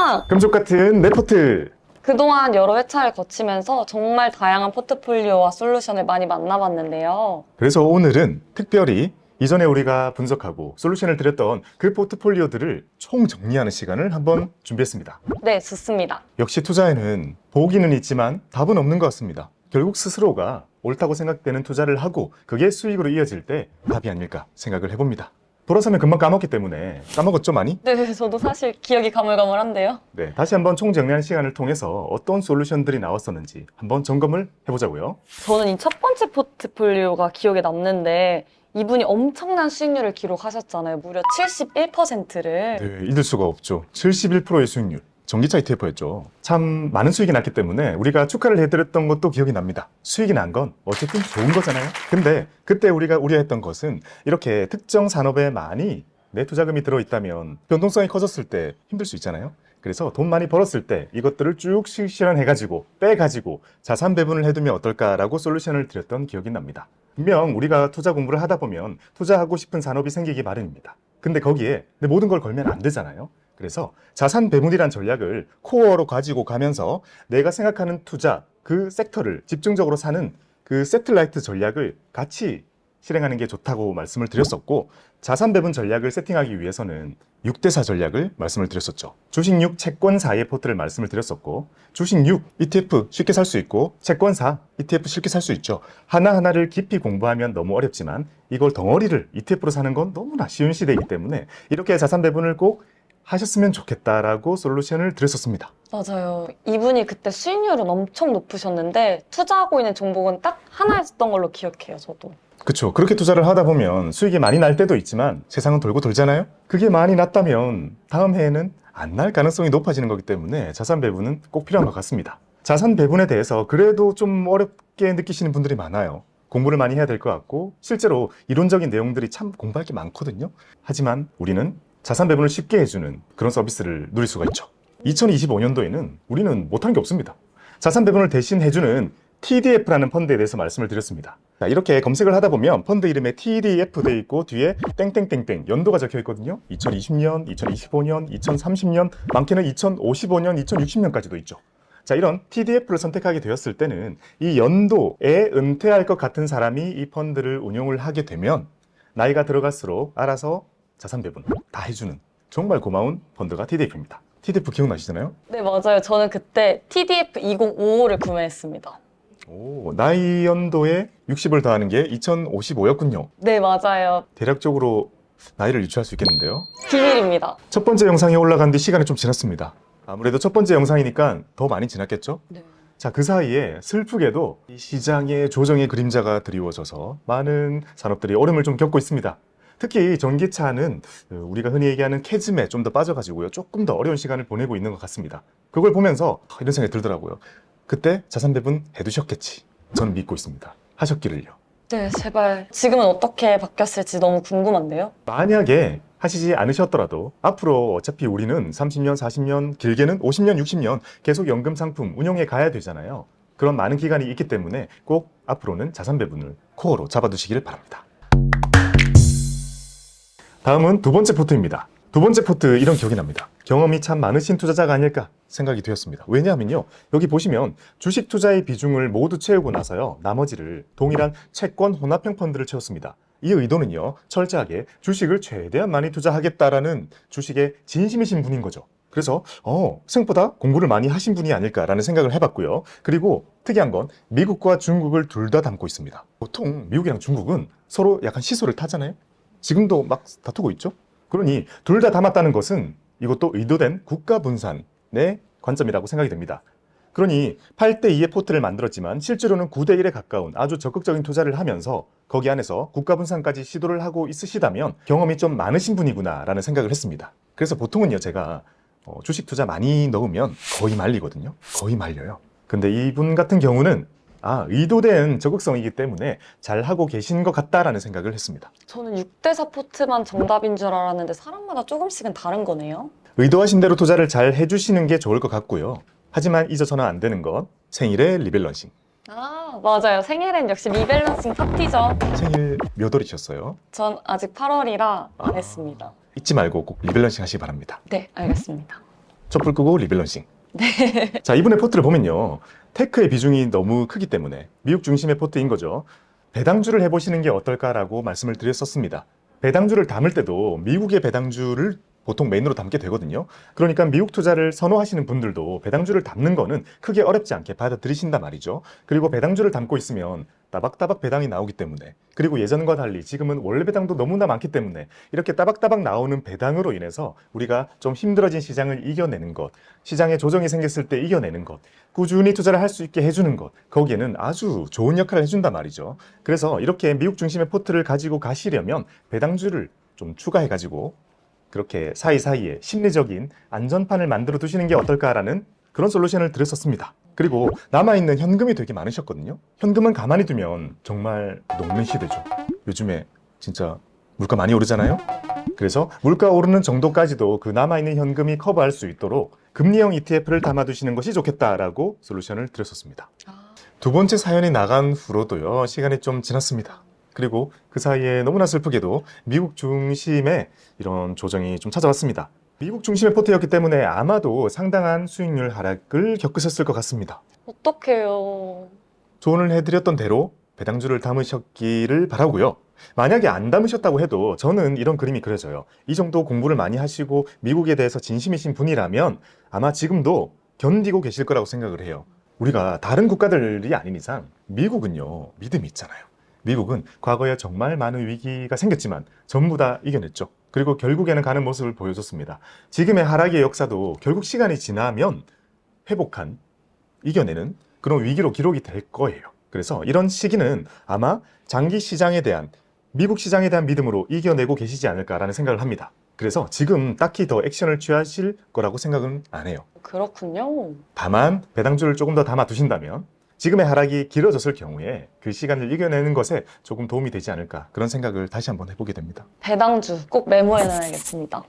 짱! 금쪽 같은 레포트! 그동안 여러 회차를 거치면서 정말 다양한 포트폴리오와 솔루션을 많이 만나봤는데요. 그래서 오늘은 특별히 이전에 우리가 분석하고 솔루션을 드렸던 그 포트폴리오들을 총 정리하는 시간을 한번 준비했습니다. 네, 좋습니다. 역시 투자에는 보기는 있지만 답은 없는 것 같습니다. 결국 스스로가 옳다고 생각되는 투자를 하고 그게 수익으로 이어질 때 답이 아닐까 생각을 해봅니다. 돌아서면 금방 까먹기 때문에 까먹었죠 많이? 네, 저도 사실 기억이 가물가물한데요. 네, 다시 한번 총정리하는 시간을 통해서 어떤 솔루션들이 나왔었는지 한번 점검을 해보자고요. 저는 이 첫 번째 포트폴리오가 기억에 남는데 이분이 엄청난 수익률을 기록하셨잖아요. 무려 71%를. 네, 잊을 수가 없죠. 71%의 수익률. 전기차 ETF였죠. 참 많은 수익이 났기 때문에 우리가 축하를 해드렸던 것도 기억이 납니다. 수익이 난 건 어쨌든 좋은 거잖아요. 근데 그때 우리가 우려했던 것은 이렇게 특정 산업에 많이 내 투자금이 들어있다면 변동성이 커졌을 때 힘들 수 있잖아요. 그래서 돈 많이 벌었을 때 이것들을 쭉 실현해가지고 빼가지고 자산 배분을 해두면 어떨까라고 솔루션을 드렸던 기억이 납니다. 분명 우리가 투자 공부를 하다 보면 투자하고 싶은 산업이 생기기 마련입니다. 근데 거기에 내 모든 걸 걸면 안 되잖아요. 그래서 자산 배분이란 전략을 코어로 가지고 가면서 내가 생각하는 투자, 그 섹터를 집중적으로 사는 그 세틀라이트 전략을 같이 실행하는 게 좋다고 말씀을 드렸었고, 자산 배분 전략을 세팅하기 위해서는 6대4 전략을 말씀을 드렸었죠. 주식 6, 채권 4의 포트를 말씀을 드렸었고, 주식 6, ETF 쉽게 살 수 있고 채권 4, ETF 쉽게 살 수 있죠. 하나하나를 깊이 공부하면 너무 어렵지만 이걸 덩어리를 ETF로 사는 건 너무나 쉬운 시대이기 때문에 이렇게 자산 배분을 꼭 하셨으면 좋겠다라고 솔루션을 드렸었습니다. 맞아요. 이분이 그때 수익률은 엄청 높으셨는데 투자하고 있는 종목은 딱 하나였던 걸로 기억해요, 저도. 그렇죠. 그렇게 투자를 하다 보면 수익이 많이 날 때도 있지만 세상은 돌고 돌잖아요. 그게 많이 났다면 다음 해에는 안 날 가능성이 높아지는 거기 때문에 자산 배분은 꼭 필요한 것 같습니다. 자산 배분에 대해서 그래도 좀 어렵게 느끼시는 분들이 많아요. 공부를 많이 해야 될 것 같고 실제로 이론적인 내용들이 참 공부할 게 많거든요. 하지만 우리는 자산 배분을 쉽게 해주는 그런 서비스를 누릴 수가 있죠. 2025년도에는 우리는 못한 게 없습니다. 자산 배분을 대신 해주는 TDF라는 펀드에 대해서 말씀을 드렸습니다. 자, 이렇게 검색을 하다 보면 펀드 이름에 TDF 돼 있고 뒤에 땡땡땡땡 연도가 적혀 있거든요. 2020년, 2025년, 2030년, 많게는 2055년, 2060년까지도 있죠. 자, 이런 TDF를 선택하게 되었을 때는 이 연도에 은퇴할 것 같은 사람이 이 펀드를 운용을 하게 되면 나이가 들어갈수록 알아서 자산 배분 다 해주는 정말 고마운 펀드가 TDF입니다. TDF 기억나시잖아요? 네, 맞아요. 저는 그때 TDF 2055를 구매했습니다. 오, 나이 연도에 60을 더하는 게 2055였군요. 네, 맞아요. 대략적으로 나이를 유추할 수 있겠는데요. 비밀입니다. 첫 번째 영상이 올라간 뒤 시간이 좀 지났습니다. 아무래도 첫 번째 영상이니까 더 많이 지났겠죠? 네. 자, 그 사이에 슬프게도 이 시장의 조정의 그림자가 드리워져서 많은 산업들이 어려움을 좀 겪고 있습니다. 특히 전기차는 우리가 흔히 얘기하는 캐즘에 좀 더 빠져가지고요. 조금 더 어려운 시간을 보내고 있는 것 같습니다. 그걸 보면서 이런 생각이 들더라고요. 그때 자산 배분 해두셨겠지. 저는 믿고 있습니다. 하셨기를요. 네, 제발. 지금은 어떻게 바뀌었을지 너무 궁금한데요. 만약에 하시지 않으셨더라도 앞으로 어차피 우리는 30년, 40년, 길게는 50년, 60년 계속 연금 상품 운용해 가야 되잖아요. 그런 많은 기간이 있기 때문에 꼭 앞으로는 자산 배분을 코어로 잡아두시기를 바랍니다. 다음은 두 번째 포트입니다. 두 번째 포트 이런 기억이 납니다. 경험이 참 많으신 투자자가 아닐까 생각이 되었습니다. 왜냐하면요, 여기 보시면 주식 투자의 비중을 모두 채우고 나서요, 나머지를 동일한 채권 혼합형 펀드를 채웠습니다. 이 의도는요, 철저하게 주식을 최대한 많이 투자하겠다라는 주식에 진심이신 분인 거죠. 그래서 생각보다 공부를 많이 하신 분이 아닐까라는 생각을 해봤고요. 그리고 특이한 건 미국과 중국을 둘 다 담고 있습니다. 보통 미국이랑 중국은 서로 약간 시소를 타잖아요. 지금도 막 다투고 있죠. 그러니 둘 다 담았다는 것은 이것도 의도된 국가 분산의 관점이라고 생각이 됩니다. 그러니 8대2의 포트를 만들었지만 실제로는 9대1에 가까운 아주 적극적인 투자를 하면서 거기 안에서 국가 분산까지 시도를 하고 있으시다면 경험이 좀 많으신 분이구나 라는 생각을 했습니다. 그래서 보통은요, 제가 주식 투자 많이 넣으면 거의 말리거든요. 거의 말려요. 근데 이분 같은 경우는 의도된 적극성이기 때문에 잘하고 계신 것 같다라는 생각을 했습니다. 저는 6대4 포트만 정답인 줄 알았는데 사람마다 조금씩은 다른 거네요. 의도하신 대로 투자를 잘 해주시는 게 좋을 것 같고요. 하지만 잊어서는 안 되는 건 생일의 리밸런싱. 맞아요. 생일엔 역시 리밸런싱 파티죠. 생일 몇 월이셨어요? 전 아직 8월이라 안 했습니다. 잊지 말고 꼭 리밸런싱 하시기 바랍니다. 네, 알겠습니다. 촛불 끄고 리밸런싱. 자, 이분의 포트를 보면요. 테크의 비중이 너무 크기 때문에 미국 중심의 포트인 거죠. 배당주를 해보시는 게 어떨까라고 말씀을 드렸었습니다. 배당주를 담을 때도 미국의 배당주를 보통 메인으로 담게 되거든요. 그러니까 미국 투자를 선호하시는 분들도 배당주를 담는 거는 크게 어렵지 않게 받아들이신단 말이죠. 그리고 배당주를 담고 있으면 따박따박 배당이 나오기 때문에, 그리고 예전과 달리 지금은 원래 배당도 너무나 많기 때문에 이렇게 따박따박 나오는 배당으로 인해서 우리가 좀 힘들어진 시장을 이겨내는 것, 시장에 조정이 생겼을 때 이겨내는 것, 꾸준히 투자를 할 수 있게 해주는 것, 거기에는 아주 좋은 역할을 해준단 말이죠. 그래서 이렇게 미국 중심의 포트를 가지고 가시려면 배당주를 좀 추가해가지고 그렇게 사이사이에 심리적인 안전판을 만들어 두시는 게 어떨까라는 그런 솔루션을 드렸었습니다. 그리고 남아있는 현금이 되게 많으셨거든요. 현금은 가만히 두면 정말 녹는 시대죠. 요즘에 진짜 물가 많이 오르잖아요. 그래서 물가 오르는 정도까지도 그 남아있는 현금이 커버할 수 있도록 금리형 ETF를 담아두시는 것이 좋겠다라고 솔루션을 드렸었습니다. 두 번째 사연이 나간 후로도요, 시간이 좀 지났습니다. 그리고 그 사이에 너무나 슬프게도 미국 중심의 이런 조정이 좀 찾아왔습니다. 미국 중심의 포트였기 때문에 아마도 상당한 수익률 하락을 겪으셨을 것 같습니다. 어떡해요. 조언을 해드렸던 대로 배당주를 담으셨기를 바라고요. 만약에 안 담으셨다고 해도 저는 이런 그림이 그려져요. 이 정도 공부를 많이 하시고 미국에 대해서 진심이신 분이라면 아마 지금도 견디고 계실 거라고 생각을 해요. 우리가 다른 국가들이 아닌 이상 미국은요, 믿음이 있잖아요. 미국은 과거에 정말 많은 위기가 생겼지만 전부 다 이겨냈죠. 그리고 결국에는 가는 모습을 보여줬습니다. 지금의 하락의 역사도 결국 시간이 지나면 회복한, 이겨내는 그런 위기로 기록이 될 거예요. 그래서 이런 시기는 아마 장기 시장에 대한, 미국 시장에 대한 믿음으로 이겨내고 계시지 않을까라는 생각을 합니다. 그래서 지금 딱히 더 액션을 취하실 거라고 생각은 안 해요. 그렇군요. 다만 배당주를 조금 더 담아 두신다면 지금의 하락이 길어졌을 경우에 그 시간을 이겨내는 것에 조금 도움이 되지 않을까, 그런 생각을 다시 한번 해보게 됩니다. 배당주 꼭 메모해놔야겠습니다.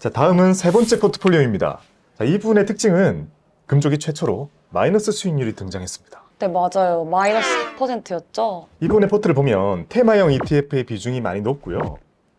자, 다음은 세 번째 포트폴리오입니다. 자, 이분의 특징은 금쪽이 최초로 마이너스 수익률이 등장했습니다. 네, 맞아요. 마이너스 10%였죠? 이분의 포트를 보면 테마형 ETF의 비중이 많이 높고요.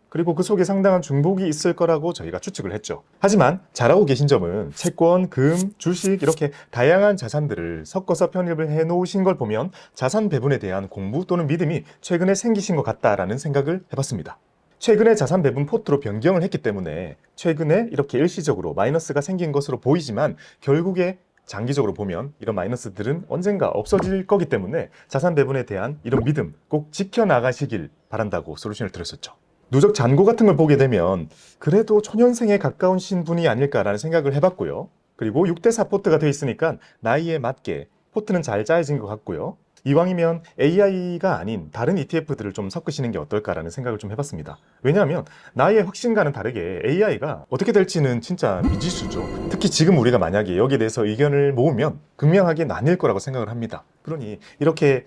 그리고 그 속에 상당한 중복이 있을 거라고 저희가 추측을 했죠. 하지만 잘하고 계신 점은 채권, 금, 주식 이렇게 다양한 자산들을 섞어서 편입을 해놓으신 걸 보면 자산 배분에 대한 공부 또는 믿음이 최근에 생기신 것 같다라는 생각을 해봤습니다. 최근에 자산 배분 포트로 변경을 했기 때문에 최근에 이렇게 일시적으로 마이너스가 생긴 것으로 보이지만 결국에 장기적으로 보면 이런 마이너스들은 언젠가 없어질 거기 때문에 자산 배분에 대한 이런 믿음 꼭 지켜나가시길 바란다고 솔루션을 드렸었죠. 누적 잔고 같은 걸 보게 되면 그래도 초년생에 가까운 신분이 아닐까라는 생각을 해봤고요. 그리고 6대4 포트가 되어 있으니까 나이에 맞게 포트는 잘 짜여진 것 같고요. 이왕이면 AI가 아닌 다른 ETF들을 좀 섞으시는 게 어떨까라는 생각을 좀 해봤습니다. 왜냐하면 나이의 확신과는 다르게 AI가 어떻게 될지는 진짜 미지수죠. 특히 지금 우리가 만약에 여기에 대해서 의견을 모으면 극명하게 나뉠 거라고 생각을 합니다. 그러니 이렇게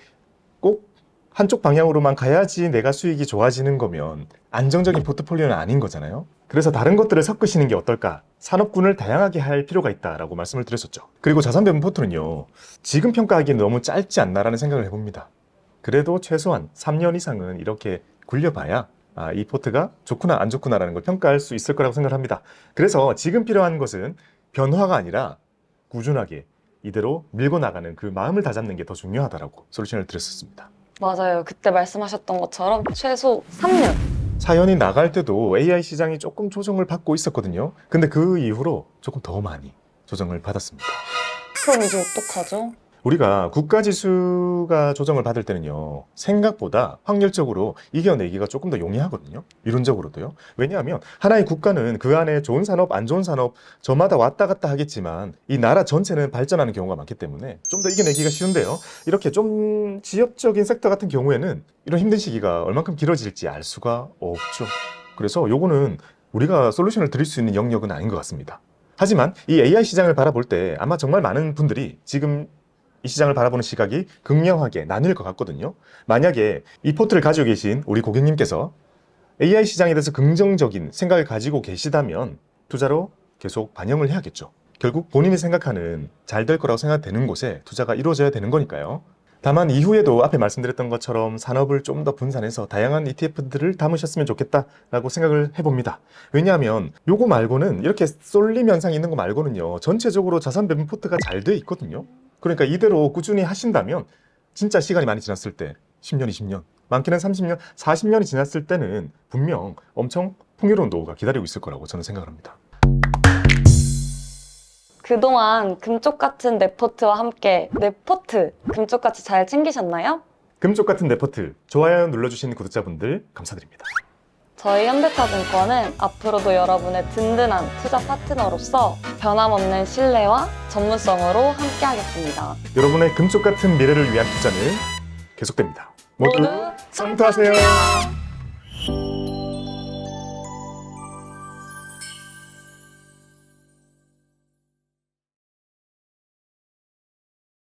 꼭 한쪽 방향으로만 가야지 내가 수익이 좋아지는 거면 안정적인 포트폴리오는 아닌 거잖아요. 그래서 다른 것들을 섞으시는 게 어떨까? 산업군을 다양하게 할 필요가 있다라고 말씀을 드렸었죠. 그리고 자산 배분 포트는요, 지금 평가하기엔 너무 짧지 않나라는 생각을 해봅니다. 그래도 최소한 3년 이상은 이렇게 굴려봐야 이 포트가 좋구나 안 좋구나라는 걸 평가할 수 있을 거라고 생각을 합니다. 그래서 지금 필요한 것은 변화가 아니라 꾸준하게 이대로 밀고 나가는 그 마음을 다잡는 게 더 중요하다라고 솔루션을 드렸었습니다. 맞아요. 그때 말씀하셨던 것처럼 최소 3년. 사연이 나갈 때도 AI 시장이 조금 조정을 받고 있었거든요. 근데 그 이후로 조금 더 많이 조정을 받았습니다. 그럼 이제 어떡하죠? 우리가 국가지수가 조정을 받을 때는요, 생각보다 확률적으로 이겨내기가 조금 더 용이하거든요. 이론적으로도요. 왜냐하면 하나의 국가는 그 안에 좋은 산업, 안 좋은 산업 저마다 왔다 갔다 하겠지만 이 나라 전체는 발전하는 경우가 많기 때문에 좀 더 이겨내기가 쉬운데요. 이렇게 좀 지역적인 섹터 같은 경우에는 이런 힘든 시기가 얼만큼 길어질지 알 수가 없죠. 그래서 요거는 우리가 솔루션을 드릴 수 있는 영역은 아닌 것 같습니다. 하지만 이 AI 시장을 바라볼 때 아마 정말 많은 분들이 지금 이 시장을 바라보는 시각이 극명하게 나뉠 것 같거든요. 만약에 이 포트를 가지고 계신 우리 고객님께서 AI 시장에 대해서 긍정적인 생각을 가지고 계시다면 투자로 계속 반영을 해야겠죠. 결국 본인이 생각하는 잘 될 거라고 생각되는 곳에 투자가 이루어져야 되는 거니까요. 다만 이후에도 앞에 말씀드렸던 것처럼 산업을 좀 더 분산해서 다양한 ETF들을 담으셨으면 좋겠다라고 생각을 해봅니다. 왜냐하면 요거 말고는 이렇게 쏠림 현상이 있는 거 말고는요, 전체적으로 자산 배분 포트가 잘 돼 있거든요. 그러니까 이대로 꾸준히 하신다면 진짜 시간이 많이 지났을 때 10년, 20년, 많게는 30년, 40년이 지났을 때는 분명 엄청 풍요로운 노후가 기다리고 있을 거라고 저는 생각을 합니다. 그동안 금쪽 같은 네포트와 함께 네포트 금쪽같이 잘 챙기셨나요? 금쪽 같은 네포트 좋아요 눌러주신 구독자분들 감사드립니다. 저희 현대차증권은 앞으로도 여러분의 든든한 투자 파트너로서 변함없는 신뢰와 전문성으로 함께하겠습니다. 여러분의 금쪽 같은 미래를 위한 투자는 계속됩니다. 모두 성투하세요.